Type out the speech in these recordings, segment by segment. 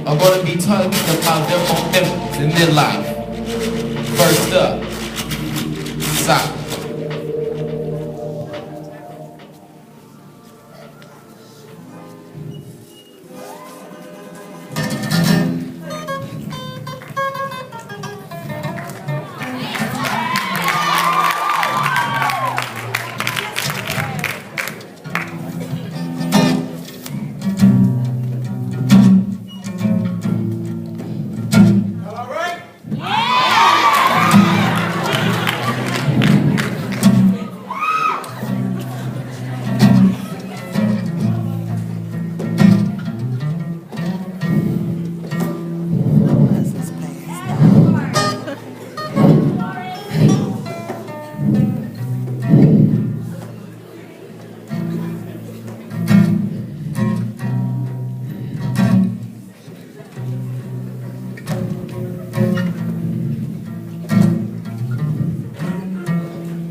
are going to be talking about their fulfillments in their life. First up, soccer.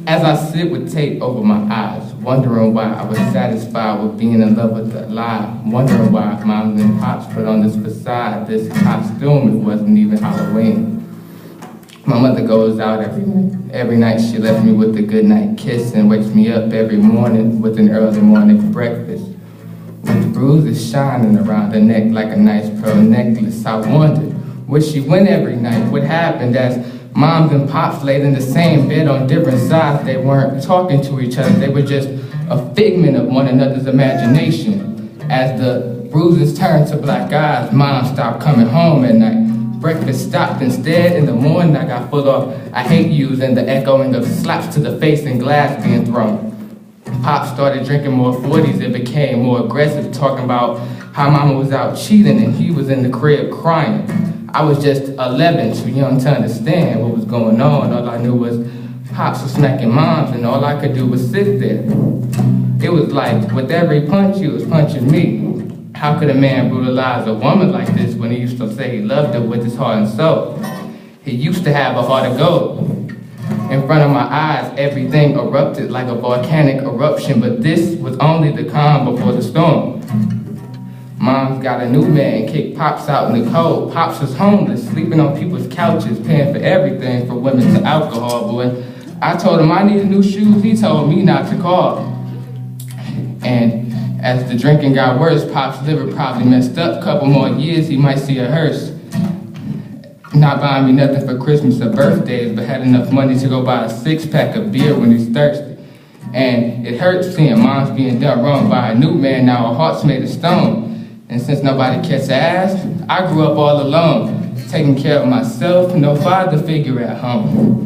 As I sit with tape over my eyes, wondering why I was satisfied with being in love with the lie, wondering why moms and pops put on this facade, this costume, it wasn't even Halloween. My mother goes out every night. She left me with a goodnight kiss and wakes me up every morning with an early morning breakfast. With bruises shining around her neck like a nice pearl necklace, I wondered where she went every night, what happened as moms and pops laid in the same bed on different sides. They weren't talking to each other, they were just a figment of one another's imagination. As the bruises turned to black eyes, mom stopped coming home at night. Breakfast stopped instead. In the morning I got full of I hate yous and the echoing of slaps to the face and glass being thrown. Pop started drinking more 40s, it became more aggressive, talking about how mama was out cheating and he was in the crib crying. I was just 11, too young to understand what was going on. All I knew was pops were smacking moms and all I could do was sit there. It was like with every punch he was punching me. How could a man brutalize a woman like this when he used to say he loved her with his heart and soul? He used to have a heart of gold. In front of my eyes, everything erupted like a volcanic eruption, but this was only the calm before the storm. Mom's got a new man, kicked Pops out in the cold. Pops was homeless, sleeping on people's couches, paying for everything from women to alcohol. But when I told him I needed new shoes, he told me not to call. And as the drinking got worse, Pop's liver probably messed up. Couple more years, he might see a hearse. Not buying me nothing for Christmas or birthdays, but had enough money to go buy a 6-pack of beer when he's thirsty. And it hurts seeing moms being done wrong by a new man, now our heart's made of stone. And since nobody kissed ass, I grew up all alone, taking care of myself, no father figure at home.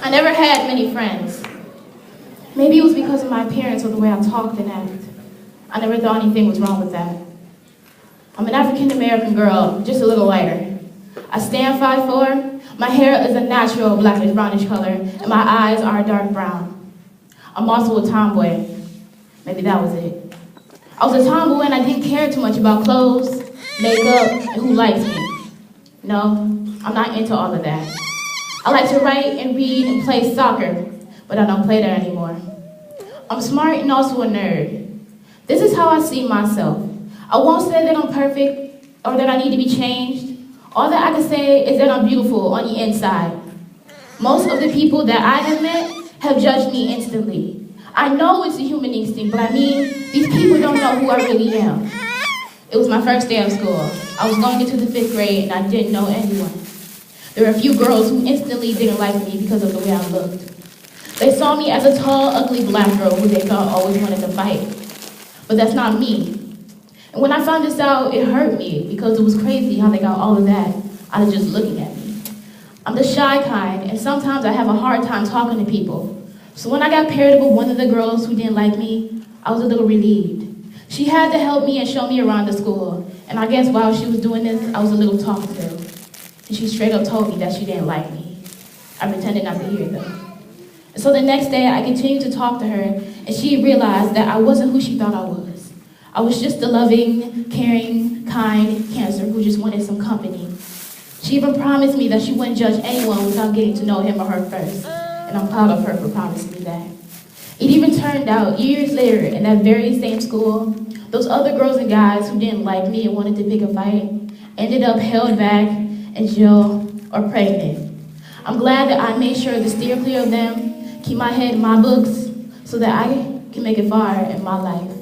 I never had many friends. Maybe it was because of my appearance or the way I talked and acted. I never thought anything was wrong with that. I'm an African-American girl, just a little lighter. I stand 5'4", my hair is a natural blackish brownish color, and my eyes are a dark brown. I'm also a tomboy. Maybe that was it. I was a tomboy and I didn't care too much about clothes, makeup, and who likes me. No, I'm not into all of that. I like to write and read and play soccer, but I don't play there anymore. I'm smart and also a nerd. This is how I see myself. I won't say that I'm perfect or that I need to be changed. All that I can say is that I'm beautiful on the inside. Most of the people that I have met have judged me instantly. I know it's a human instinct, but I mean, these people don't know who I really am. It was my first day of school. I was going into the 5th grade and I didn't know anyone. There were a few girls who instantly didn't like me because of the way I looked. They saw me as a tall, ugly black girl who they thought always wanted to fight. But that's not me. And when I found this out, it hurt me because it was crazy how they got all of that out of just looking at me. I'm the shy kind, and sometimes I have a hard time talking to people. So when I got paired with one of the girls who didn't like me, I was a little relieved. She had to help me and show me around the school, and I guess while she was doing this, I was a little talkative. and she straight up told me that she didn't like me. I pretended not to hear it though. And so the next day, I continued to talk to her, and she realized that I wasn't who she thought I was. I was just a loving, caring, kind cancer who just wanted some company. She even promised me that she wouldn't judge anyone without getting to know him or her first, and I'm proud of her for promising me that. It even turned out, years later, in that very same school, those other girls and guys who didn't like me and wanted to pick a fight ended up held back, in jail, or pregnant. I'm glad that I made sure to steer clear of them, keep my head in my books, so that I can make it far in my life.